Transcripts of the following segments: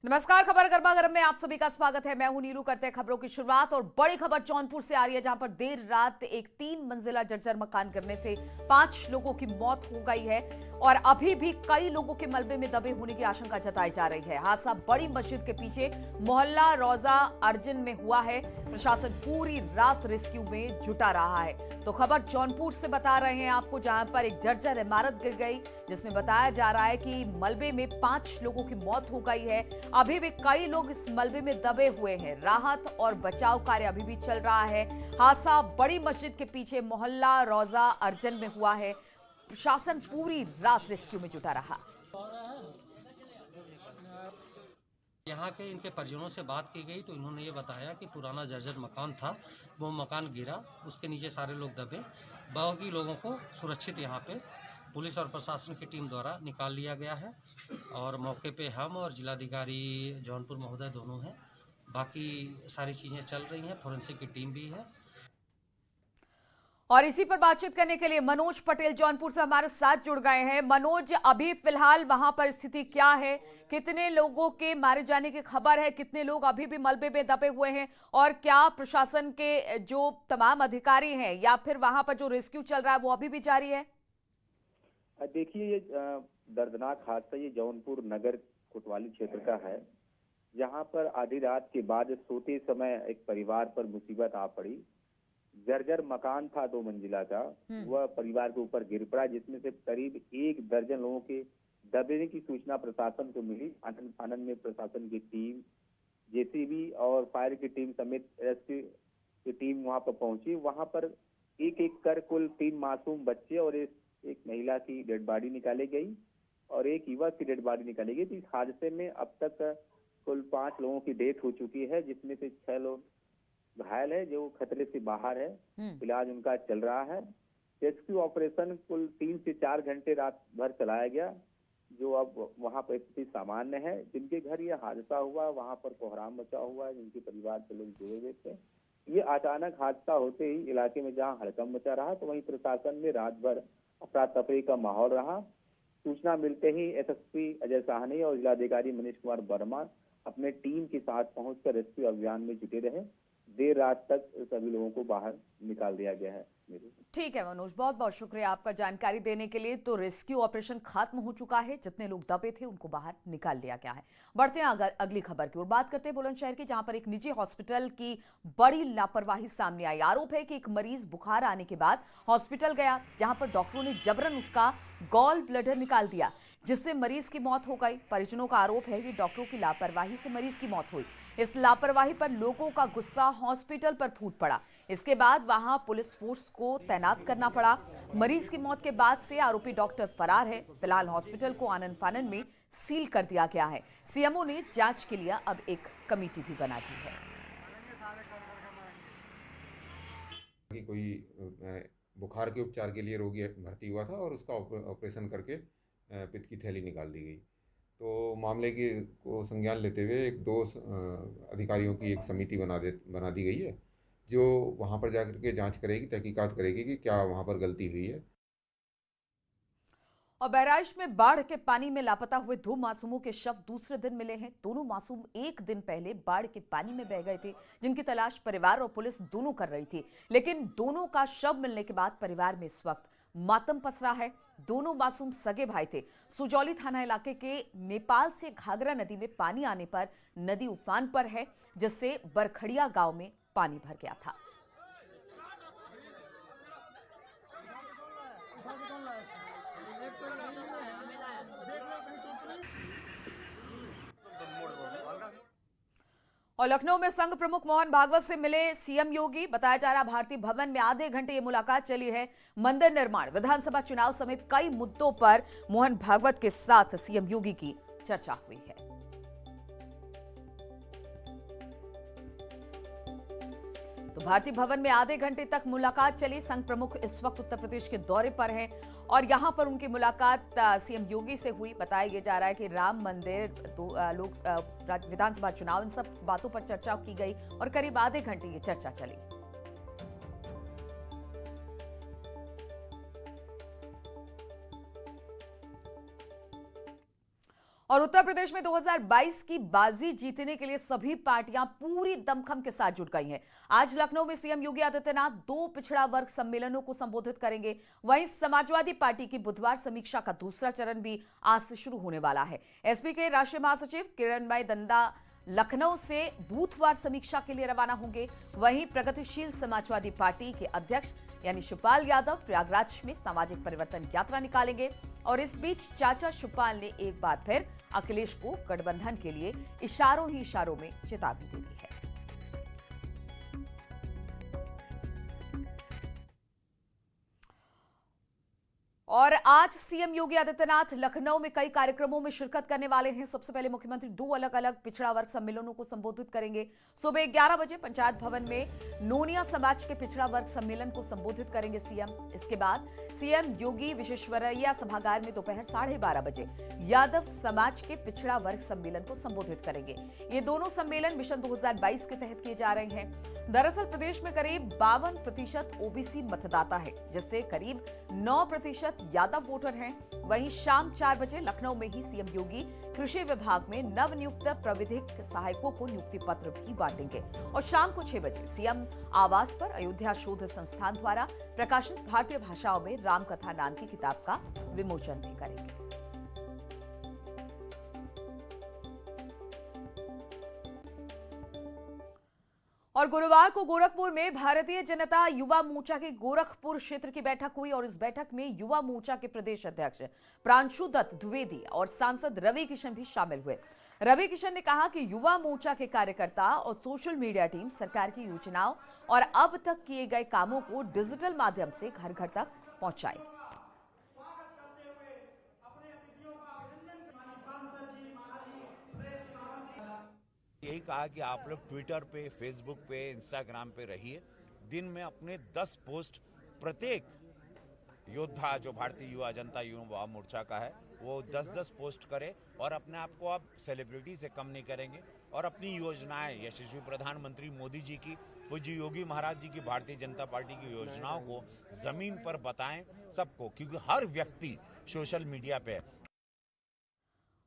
नमस्कार। खबर गर्मा गर्म में आप सभी का स्वागत है। मैं हूं नीरू। करते हैं खबरों की शुरुआत और बड़ी खबर जौनपुर से आ रही है, जहां पर देर रात एक 3 मंजिला जर्जर मकान गिरने से 5 लोगों की मौत हो गई है और अभी भी कई लोगों के मलबे में दबे होने की आशंका जताई जा रही है। हादसा बड़ी मस्जिद के पीछे मोहल्ला रोजा अर्जन में हुआ है। प्रशासन पूरी रात रेस्क्यू में जुटा रहा है। तो खबर जौनपुर से बता रहे हैं आपको, जहां पर एक जर्जर इमारत गिर गई, जिसमें बताया जा रहा है कि मलबे में 5 लोगों की मौत हो गई है। अभी भी कई लोग इस मलबे में दबे हुए हैं। राहत और बचाव कार्य अभी भी चल रहा है। हादसा बड़ी मस्जिद के पीछे मोहल्ला रोजा अर्जन में हुआ है। प्रशासन पूरी रात रेस्क्यू में जुटा रहा। यहाँ के इनके परिजनों से बात की गई तो इन्होंने ये बताया कि पुराना जर्जर मकान था, वो मकान गिरा, उसके नीचे सारे लोग दबे। बाकी लोगों को सुरक्षित यहाँ पे पुलिस और प्रशासन की टीम द्वारा निकाल लिया गया है और मौके पे हम और जिलाधिकारी जौनपुर महोदय दोनों हैं। बाकी सारी चीज़ें चल रही हैं, फोरेंसिक की टीम भी है। और इसी पर बातचीत करने के लिए मनोज पटेल जौनपुर से हमारे साथ जुड़ गए हैं। मनोज, अभी फिलहाल वहां पर स्थिति क्या है? कितने लोगों के मारे जाने की खबर है? कितने लोग अभी भी मलबे में दबे हुए हैं? और क्या प्रशासन के जो तमाम अधिकारी हैं या फिर वहां पर जो रेस्क्यू चल रहा है वो अभी भी जारी है? देखिए, ये दर्दनाक हादसा ये जौनपुर नगर कोतवाली क्षेत्र का है, जहां पर आधी रात के बाद सोते समय एक परिवार पर मुसीबत आ पड़ी। जर्जर मकान था 2 मंजिला का, वह परिवार के ऊपर गिर पड़ा, जिसमें से करीब 1 दर्जन लोगों के दबने की सूचना प्रशासन को मिली। आनंद आनंद में प्रशासन की टीम, जेसीबी और फायर की टीम समेत रेस्क्यू की टीम वहां पर पहुंची। वहां पर एक एक कर कुल 3 मासूम बच्चे और एक महिला की डेड बॉडी निकाली गई और एक युवक की डेड बॉडी निकाली गई। तो इस हादसे में अब तक कुल 5 लोगों की डेथ हो चुकी है, जिसमें से 6 लोग घायल है, जो खतरे से बाहर है। इलाज उनका चल रहा है। रेस्क्यू ऑपरेशन कुल 3 से 4 घंटे रात भर चलाया गया, जो अब वहां पर स्थिति सामान्य है। जिनके घर ये हादसा हुआ वहां पर कोहराम मचा हुआ है, जिनके परिवार के लोग जुड़े हुए थे। ये अचानक हादसा होते ही इलाके में जहां हड़कंप मचा रहा, तो वहीं प्रशासन में रात भर अफरा तफरी का माहौल रहा। सूचना मिलते ही एसएसपी अजय साहनी और जिलाधिकारी मनीष कुमार वर्मा अपने टीम के साथ पहुंचकर रेस्क्यू अभियान में जुटे रहे। देर रात तक सभी लोगों को बाहर निकाल दिया गया है। ठीक है मनोज, बहुत बहुत शुक्रिया आपका जानकारी देने के लिए। तो रेस्क्यू ऑपरेशन खत्म हो चुका है। जितने लोग दबे थे उनको बाहर निकाल लिया गया है। बढ़ते हैं अगली खबर की ओर। बात करते हैं बुलंदशहर की, जहां पर एक निजी हॉस्पिटल की बड़ी लापरवाही सामने आई। आरोप है कि एक मरीज बुखार आने के बाद हॉस्पिटल गया, जहां पर डॉक्टरों ने जबरन उसका गॉल ब्लैडर निकाल दिया, जिससे मरीज की मौत हो गई। परिजनों का आरोप है कि डॉक्टरों की लापरवाही से मरीज की मौत हुई। इस लापरवाही पर लोगों का गुस्सा हॉस्पिटल पर फूट पड़ा। इसके बाद वहां पुलिस फोर्स को तैनात करना पड़ा। मरीज की मौत के बाद से आरोपी डॉक्टर फरार है। फिलहाल हॉस्पिटल को आनन फानन में सील कर दिया गया है। सीएमओ ने जांच के लिए अब एक कमेटी भी बना दी है। कि कोई बुखार के उपचार के लिए रोगी भर्ती हुआ था और उसका ऑपरेशन करके पित्त की थैली निकाल दी गई। तो मामले की को संज्ञान लेते हुए एक 2 अधिकारियों की एक समिति बना दी गई है, जो वहाँ पर जाकर के जांच करेगी, तहकीकात करेगी कि क्या वहाँ पर गलती हुई है। और बहराइच में बाढ़ के पानी में लापता हुए 2 मासूमों के शव दूसरे दिन मिले हैं। दोनों मासूम एक दिन पहले बाढ़ के पानी में बह गए थे, जिनकी तलाश परिवार और पुलिस दोनों कर रही थी। लेकिन दोनों का शव मिलने के बाद परिवार में इस वक्त मातम पसरा है। दोनों मासूम सगे भाई थे। सुजौली थाना इलाके के नेपाल से घाघरा नदी में पानी आने पर नदी उफान पर है, जिससे बरखड़िया गांव में पानी भर गया था। और लखनऊ में संघ प्रमुख मोहन भागवत से मिले सीएम योगी। बताया जा रहा भारतीय भवन में आधे घंटे ये मुलाकात चली है। मंदिर निर्माण, विधानसभा चुनाव समेत कई मुद्दों पर मोहन भागवत के साथ सीएम योगी की चर्चा हुई है। तो भारतीय भवन में आधे घंटे तक मुलाकात चली। संघ प्रमुख इस वक्त उत्तर प्रदेश के दौरे पर हैं और यहां पर उनकी मुलाकात सीएम योगी से हुई। बताया जा रहा है कि राम मंदिर, विधानसभा चुनाव, इन सब बातों पर चर्चा की गई और करीब आधे घंटे ये चर्चा चली। और उत्तर प्रदेश में 2022 की बाजी जीतने के लिए सभी पार्टियां पूरी दमखम के साथ जुट गई हैं। आज लखनऊ में सीएम योगी आदित्यनाथ 2 पिछड़ा वर्ग सम्मेलनों को संबोधित करेंगे। वहीं समाजवादी पार्टी की बुधवार समीक्षा का दूसरा चरण भी आज से शुरू होने वाला है। एसपी के राष्ट्रीय महासचिव किरणमय दंडा लखनऊ से बूथवार समीक्षा के लिए रवाना होंगे। वहीं प्रगतिशील समाजवादी पार्टी के अध्यक्ष यानी शिवपाल यादव प्रयागराज में सामाजिक परिवर्तन यात्रा निकालेंगे। और इस बीच चाचा शिवपाल ने एक बार फिर अखिलेश को गठबंधन के लिए इशारों ही इशारों में चेतावनी दे दी है। और आज सीएम योगी आदित्यनाथ लखनऊ में कई कार्यक्रमों में शिरकत करने वाले हैं। सबसे पहले मुख्यमंत्री 2 अलग अलग पिछड़ा वर्ग सम्मेलनों को संबोधित करेंगे। सुबह 11 बजे पंचायत भवन में नोनिया समाज के पिछड़ा वर्ग सम्मेलन को संबोधित करेंगे सीएम। इसके बाद सीएम योगी विश्वेश्वरैया सभागार में दोपहर 12:30 बजे यादव समाज के पिछड़ा वर्ग सम्मेलन को संबोधित करेंगे। ये दोनों सम्मेलन मिशन 2022 के तहत किए जा रहे हैं। दरअसल प्रदेश में करीब 52% ओबीसी मतदाता है, जिससे करीब 9% यादव वोटर हैं। वहीं शाम 4 बजे लखनऊ में ही सीएम योगी कृषि विभाग में नवनियुक्त प्राविधिक सहायकों को नियुक्ति पत्र भी बांटेंगे। और शाम को 6 बजे सीएम आवास पर अयोध्या शोध संस्थान द्वारा प्रकाशित भारतीय भाषाओं में रामकथा नाम की किताब का विमोचन भी करेंगे। और गुरुवार को गोरखपुर में भारतीय जनता युवा मोर्चा के गोरखपुर क्षेत्र की बैठक हुई और इस बैठक में युवा मोर्चा के प्रदेश अध्यक्ष प्रांशु दत्त द्विवेदी और सांसद रवि किशन भी शामिल हुए। रवि किशन ने कहा कि युवा मोर्चा के कार्यकर्ता और सोशल मीडिया टीम सरकार की योजनाओं और अब तक किए गए कामों को डिजिटल माध्यम से घर घर तक पहुंचाएगी। यही कहा कि आप लोग ट्विटर पे, फेसबुक पे, इंस्टाग्राम पे रहिए। दिन में अपने 10 पोस्ट प्रत्येक योद्धा जो भारतीय युवा जनता युवा मोर्चा का है वो 10-10 पोस्ट करे और अपने आप को आप सेलिब्रिटी से कम नहीं करेंगे और अपनी योजनाएं यशस्वी प्रधानमंत्री मोदी जी की, पूज्य योगी महाराज जी की, भारतीय जनता पार्टी की योजनाओं को जमीन पर बताएं सबको, क्योंकि हर व्यक्ति सोशल मीडिया पे है।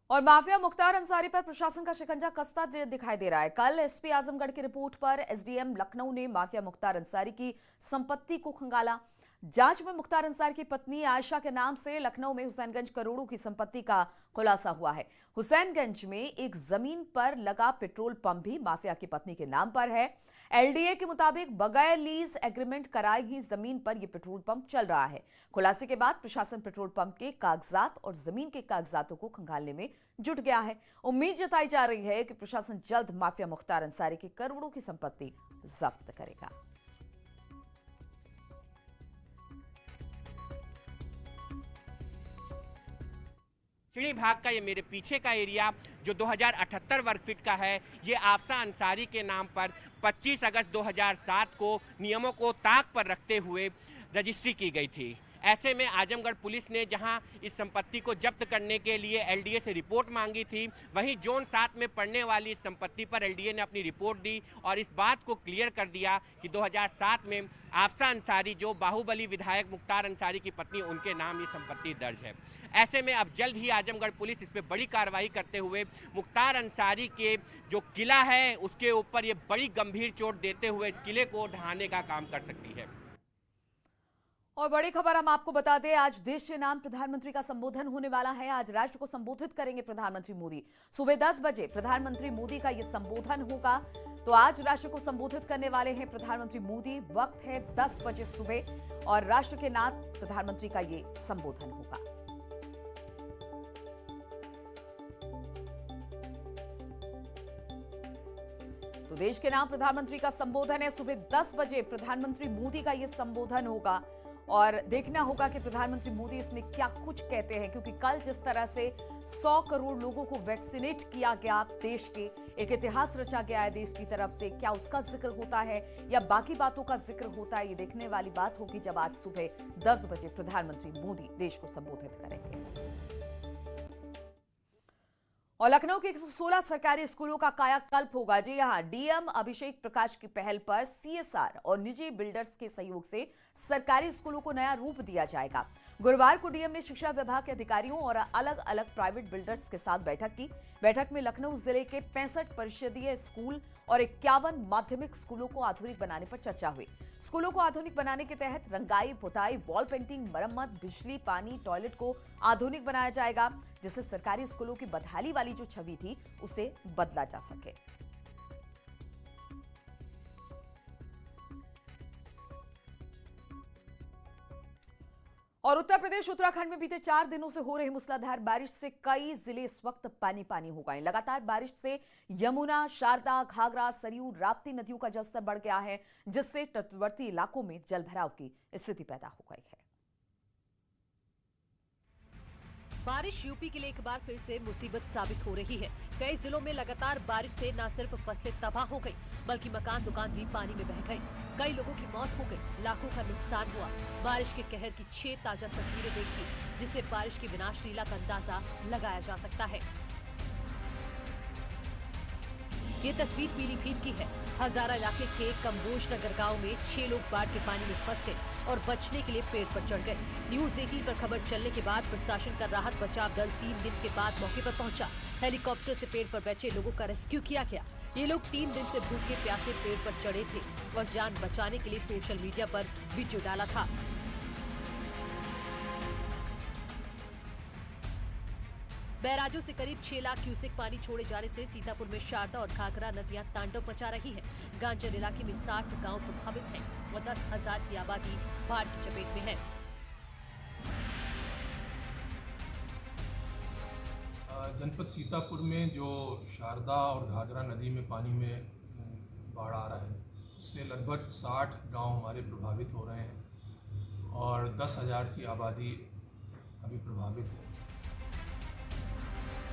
और माफिया मुख्तार अंसारी पर प्रशासन का शिकंजा कसता दिखाई दे रहा है। कल एसपी आजमगढ़ की रिपोर्ट पर एसडीएम लखनऊ ने माफिया मुख्तार अंसारी की संपत्ति को खंगाला। जांच में मुख्तार अंसारी की पत्नी आयशा के नाम से लखनऊ में हुसैनगंज करोड़ों की संपत्ति का खुलासा हुआ है। हुसैनगंज में एक जमीन पर लगा पेट्रोल पंप भी माफिया की पत्नी के नाम पर है। एलडीए के मुताबिक बगैर लीज एग्रीमेंट कराए ही जमीन पर यह पेट्रोल पंप चल रहा है। खुलासे के बाद प्रशासन पेट्रोल पंप के कागजात और जमीन के कागजातों को खंगालने में जुट गया है। उम्मीद जताई जा रही है कि प्रशासन जल्द माफिया मुख्तार अंसारी की करोड़ों की संपत्ति जब्त करेगा। सीढ़ी भाग का ये मेरे पीछे का एरिया जो 2078 वर्ग फीट का है, ये आफसा अंसारी के नाम पर 25 अगस्त 2007 को नियमों को ताक पर रखते हुए रजिस्ट्री की गई थी। ऐसे में आजमगढ़ पुलिस ने जहां इस संपत्ति को जब्त करने के लिए एलडीए से रिपोर्ट मांगी थी, वहीं जोन 7 में पड़ने वाली इस संपत्ति पर एलडीए ने अपनी रिपोर्ट दी और इस बात को क्लियर कर दिया कि 2007 में आफसा अंसारी जो बाहुबली विधायक मुख्तार अंसारी की पत्नी, उनके नाम ये संपत्ति दर्ज है। ऐसे में अब जल्द ही आजमगढ़ पुलिस इस पर बड़ी कार्रवाई करते हुए मुख्तार अंसारी के जो किला है उसके ऊपर ये बड़ी गंभीर चोट देते हुए इस किले को ढहाने का काम कर सकती है। और बड़ी खबर हम आपको बता दें, आज देश के नाम प्रधानमंत्री का संबोधन होने वाला है। आज राष्ट्र को संबोधित करेंगे प्रधानमंत्री मोदी। सुबह 10 बजे प्रधानमंत्री मोदी का यह संबोधन होगा। तो आज राष्ट्र को संबोधित करने वाले हैं प्रधानमंत्री मोदी। वक्त है 10 बजे सुबह और राष्ट्र के नाम प्रधानमंत्री का यह संबोधन होगा। तो देश के नाम प्रधानमंत्री का संबोधन है। सुबह 10 बजे प्रधानमंत्री मोदी का यह संबोधन होगा और देखना होगा कि प्रधानमंत्री मोदी इसमें क्या कुछ कहते हैं, क्योंकि कल जिस तरह से 100 करोड़ लोगों को वैक्सीनेट किया गया, देश के एक इतिहास रचा गया है देश की तरफ से, क्या उसका जिक्र होता है या बाकी बातों का जिक्र होता है, ये देखने वाली बात होगी जब आज सुबह 10 बजे प्रधानमंत्री मोदी देश को संबोधित करेंगे। और लखनऊ के 16 सरकारी स्कूलों का कायाकल्प होगा। जी हां, डीएम अभिषेक प्रकाश की पहल पर सीएसआर और निजी बिल्डर्स के सहयोग से सरकारी स्कूलों को नया रूप दिया जाएगा। गुरुवार को डीएम ने शिक्षा विभाग के अधिकारियों और अलग अलग प्राइवेट बिल्डर्स के साथ बैठक की। बैठक में लखनऊ जिले के 65 परिषदीय स्कूल और 51 माध्यमिक स्कूलों को आधुनिक बनाने पर चर्चा हुई। स्कूलों को आधुनिक बनाने के तहत रंगाई, पुताई, वॉल पेंटिंग, मरम्मत, बिजली, पानी, टॉयलेट को आधुनिक बनाया जाएगा, जिससे सरकारी स्कूलों की बदहाली वाली जो छवि थी उसे बदला जा सके। और उत्तर प्रदेश उत्तराखंड में बीते 4 दिनों से हो रही मूसलाधार बारिश से कई जिले इस वक्त पानी पानी हो गए। लगातार बारिश से यमुना, शारदा, घाघरा, सरयू, राप्ती नदियों का जलस्तर बढ़ गया है, जिससे तटवर्ती इलाकों में जलभराव की स्थिति पैदा हो गई है। बारिश यूपी के लिए एक बार फिर से मुसीबत साबित हो रही है। कई जिलों में लगातार बारिश से न सिर्फ फसलें तबाह हो गई, बल्कि मकान दुकान भी पानी में बह गए। कई लोगों की मौत हो गई, लाखों का नुकसान हुआ। बारिश के कहर की 6 ताजा तस्वीरें देखी, जिससे बारिश की विनाशलीला का अंदाजा लगाया जा सकता है। ये तस्वीर पीलीभीत की है। हजारा इलाके के कम्बोज नगर गांव में 6 लोग बाढ़ के पानी में फंस गए और बचने के लिए पेड़ पर चढ़ गए। न्यूज 18 पर खबर चलने के बाद प्रशासन का राहत बचाव दल 3 दिन के बाद मौके पर पहुंचा। हेलीकॉप्टर से पेड़ पर बैठे लोगों का रेस्क्यू किया गया। ये लोग 3 दिन से भूखे प्यासे पेड़ पर चढ़े थे और जान बचाने के लिए सोशल मीडिया पर वीडियो डाला था। बैराजों से करीब 6 लाख क्यूसेक पानी छोड़े जाने से सीतापुर में शारदा और घाघरा नदियां तांडव मचा रही हैं। गांजर इलाके में 60 गांव प्रभावित हैं और 10,000 की आबादी बाढ़ की चपेट में है। जनपद सीतापुर में जो शारदा और घाघरा नदी में पानी में बाढ़ आ रहा है, उससे लगभग 60 गांव हमारे प्रभावित हो रहे हैं और 10,000 की आबादी अभी प्रभावित है।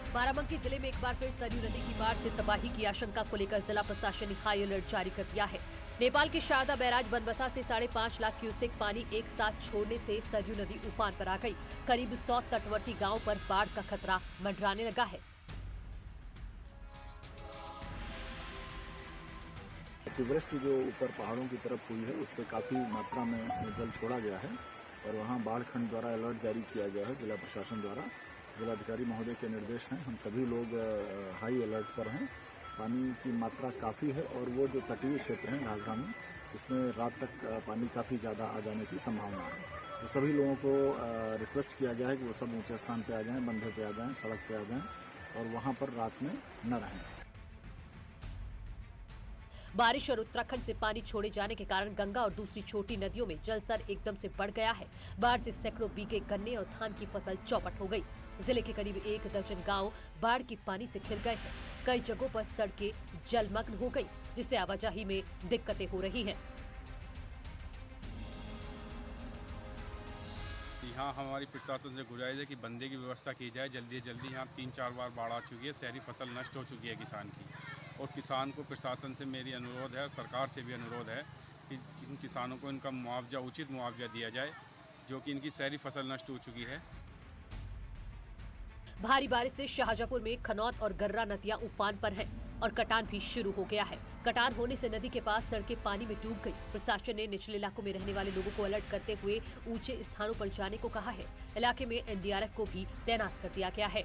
बाराबंकी जिले में एक बार फिर सरयू नदी की बाढ़ से तबाही की आशंका को लेकर जिला प्रशासन ने हाई अलर्ट जारी कर दिया है। नेपाल के शारदा बैराज बनबसा से 5.5 लाख क्यूसेक पानी एक साथ छोड़ने से सरयू नदी उफान पर आ गई। करीब 100 तटवर्ती गांवों पर बाढ़ का खतरा मंडराने लगा है। अतिवृष्टि जो ऊपर पहाड़ों की तरफ हुई है, उससे काफी मात्रा में जल छोड़ा गया है और वहां बाढ़ खंड द्वारा अलर्ट जारी किया गया है। जिला प्रशासन द्वारा जिलाधिकारी महोदय के निर्देश हैं। हम सभी लोग हाई अलर्ट पर हैं। पानी की मात्रा काफ़ी है और वो जो तटीय क्षेत्र हैं घाघरा में, इसमें रात तक पानी काफ़ी ज़्यादा आ जाने की संभावना है। तो सभी लोगों को रिक्वेस्ट किया गया है कि वो सब ऊंचे स्थान पे आ जाएं, बंधे पे आ जाएं, सड़क पे आ जाएं और वहाँ पर रात में न रहें। बारिश और उत्तराखंड से पानी छोड़े जाने के कारण गंगा और दूसरी छोटी नदियों में जलस्तर एकदम से बढ़ गया है। बाढ़ से सैकड़ों बीघे गन्ने और धान की फसल चौपट हो गई। जिले के करीब 1 दर्जन गांव बाढ़ के पानी से घिर गए हैं। कई जगहों पर सड़कें जलमग्न हो गई, जिससे आवाजाही में दिक्कतें हो रही हैं। यहाँ हमारी प्रशासन से गुजारिश है कि बंदे की व्यवस्था की जाए जल्दी से जल्दी। यहाँ 3-4 बार बाढ़ आ चुकी है, शहरी फसल नष्ट हो चुकी है किसान की। और किसान को प्रशासन से मेरी अनुरोध है, सरकार से भी अनुरोध है कि इन किसानों को इनका मुआवजा, उचित मुआवजा दिया जाए, जो कि इनकी शहरी फसल नष्ट हो चुकी है। भारी बारिश से शाहजहांपुर में खनौत और गर्रा नदियां उफान पर हैं और कटान भी शुरू हो गया है। कटान होने से नदी के पास सड़कें पानी में डूब गई। प्रशासन ने निचले इलाकों में रहने वाले लोगों को अलर्ट करते हुए ऊंचे स्थानों पर जाने को कहा है। इलाके में एनडीआरएफ को भी तैनात कर दिया गया है।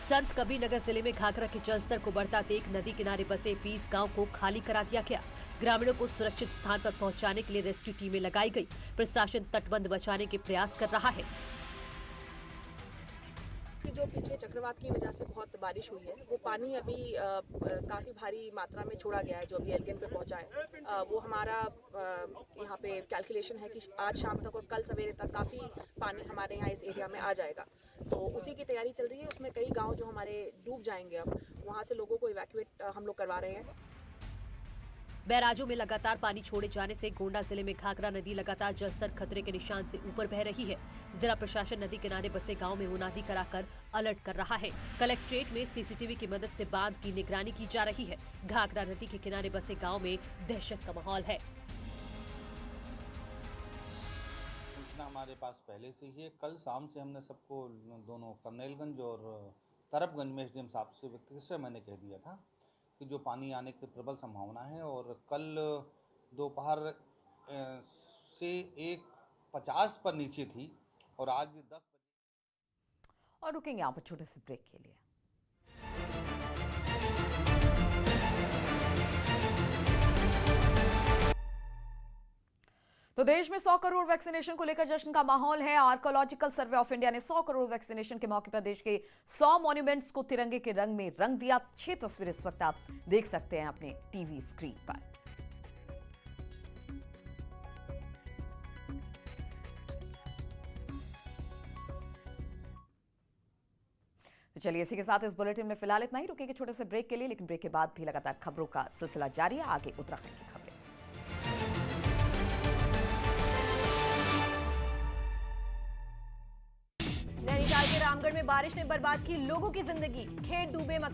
संत कबीर नगर जिले में घाघरा के जलस्तर को बढ़ता देख नदी किनारे बसे 20 गांव को खाली करा दिया गया। ग्रामीणों को सुरक्षित स्थान पर पहुंचाने के लिए रेस्क्यू टीमें लगाई गई। प्रशासन तटबंध बचाने के प्रयास कर रहा है। जो पीछे चक्रवात की वजह से बहुत बारिश हुई है, वो पानी अभी काफ़ी भारी मात्रा में छोड़ा गया है, जो अभी एल्गिन पे पहुंचा है। वो हमारा यहाँ पे कैलकुलेशन है कि आज शाम तक और कल सवेरे तक काफ़ी पानी हमारे यहाँ इस एरिया में आ जाएगा। तो उसी की तैयारी चल रही है। उसमें कई गांव जो हमारे डूब जाएंगे, अब वहाँ से लोगों को इवैक्यूएट हम लोग करवा रहे हैं। बैराजों में लगातार पानी छोड़े जाने से गोंडा जिले में घाघरा नदी लगातार जलस्तर खतरे के निशान से ऊपर बह रही है। जिला प्रशासन नदी किनारे बसे गांव में मुनादी कराकर अलर्ट कर रहा है। कलेक्ट्रेट में सीसीटीवी की मदद से बांध की निगरानी की जा रही है। घाघरा नदी के किनारे बसे गांव में दहशत का माहौल है। सूचना हमारे पास पहले से ही है। कल शाम से हमने सबको दोनों कर्नेलगंज और तरफगंज में एसडीएम साहब से व्यक्तिगत से मैंने कह दिया था कि जो पानी आने की प्रबल संभावना है और कल दोपहर से 1:50 पर नीचे थी और आज 10 और रुकेंगे यहाँ पर छोटे से ब्रेक के लिए। तो देश में 100 करोड़ वैक्सीनेशन को लेकर जश्न का माहौल है। आर्कोलॉजिकल सर्वे ऑफ इंडिया ने 100 करोड़ वैक्सीनेशन के मौके पर देश के 100 मॉन्यूमेंट्स को तिरंगे के रंग में रंग दिया। 6 तस्वीरें इस वक्त आप देख सकते हैं अपने टीवी स्क्रीन पर। तो चलिए इसी के साथ इस बुलेटिन में फिलहाल इतना ही। रुकेंगे छोटे से ब्रेक के लिए, लेकिन ब्रेक के बाद भी लगातार खबरों का सिलसिला जारी है। आगे उत्तराखंड की खबरें। नैनीताल के रामगढ़ में बारिश ने बर्बाद की लोगों की जिंदगी। खेत डूबे, मकान